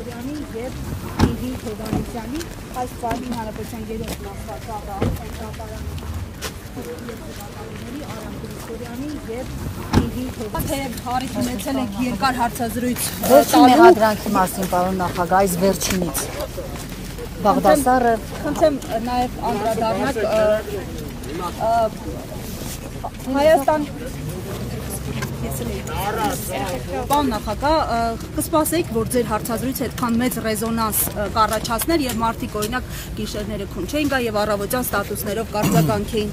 Գրիգորյանի և Իվի Հովհաննիսյանի այս պարին հանրապետության գերոց նախագահարանի Արամ Գրիգորյանի և Իվի Հովհաննիսյանի հարիթ ունեցել եք երկար հարցազրույց Վերջին մեղադրանքի մասին, պարոն նախագահ, այս վերջինից Բաղդասարը խնդրեմ նաև անդրադառնալ Հայաստան Պարոն նախագահ, կսպասեիք, որ ձեր հարցազրույցը այդքան մեծ ռեզոնանս կառաջացներ եւ մարդիկ օրինակ գիշերները քուն չէին գա եւ առավոտյան ստատուսներով կարձականքեին։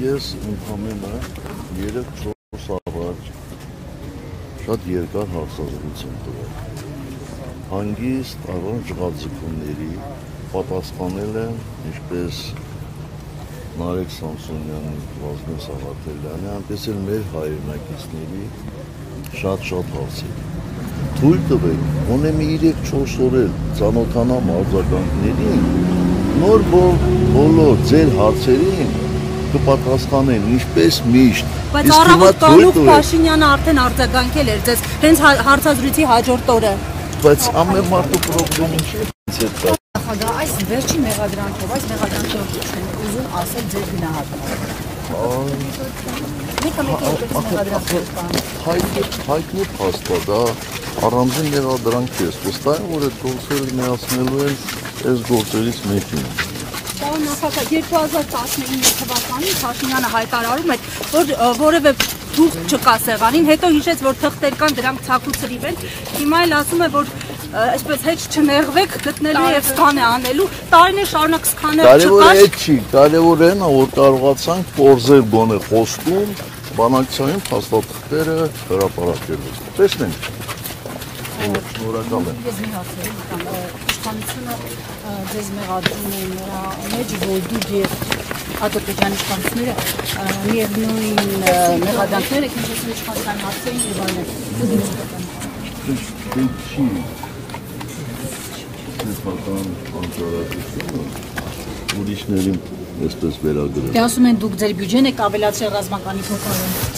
Ես ընդամենը 3-4 առաջ շատ երկար հարցազրույց եմ տվել։ Հանգիստ առանց ժղաձգումների պատասխանել եմ ինչպես Նարեկ Սամսոնյանի, Վազգեն Սաղաթելյանի, այնպես էլ մեր հայրենակիցների շատ հարցերի։ Թույլ տվեք, գոնե մի 3-4 օր էլ ծանոթանամ արձագանքներին, նոր բոլոր ձեր հարցերին կպատասխանեն ինչպես միշտ։ Բայց առավոտ Կանուխ Փաշինյանը արդեն արձագանքել էր ձեզ հենց հարցազրույցի հաջորդ օրը։ Բայց ամեն մարդու պրոբլեմը չի։ Նախագահ, այս վերջին մեղադրանքով, այս մեղադրանքով չեն ուզում ասել ձեր գնահատականը։ Հայտնի փաստ է, դա առանձին մեղադրանք չէ, վստահ եմ, որ այդ գործերը միացնելու են այս գործերից մեկին։ Պարոն նախագահ, 2019 թվականին Փաշինյանը հայտարարում է, որ որևէ դուխ չկա սեղանին, հետո հիշեց, որ թղթեր կան, դրանք ցաքուցրիվ են, հիմա էլ ասում է, որ այսպես հետ չներվեք, գտնելու եւ սքան է անելու, տարիներ շարունակ սքաներ չկար։ Կարևորը այդ չի, կարևորը այն է, որ կարողացանք կորզել գոնե խոստում, բանակցային փաստաթղթերը հրապարակելու։ Տեսնենք։ Շնորհակալ եմ։ Ես մի հարց եմ, իշխանությունը ձեզ մեղադրում է նրա մեջ, որ դուք եւ Ադրբեջանի իշխանությունները միևնույն մեղադրանքներ եք, ինչպես իշխանության հարցերին եւ այլն։ Չի սեփական անձնարարությունը ուրիշներին այսպես վերագրել։ Դե ասում են դուք ձեր բյուջեն եք ավելացրել ռազմականի փոխարեն։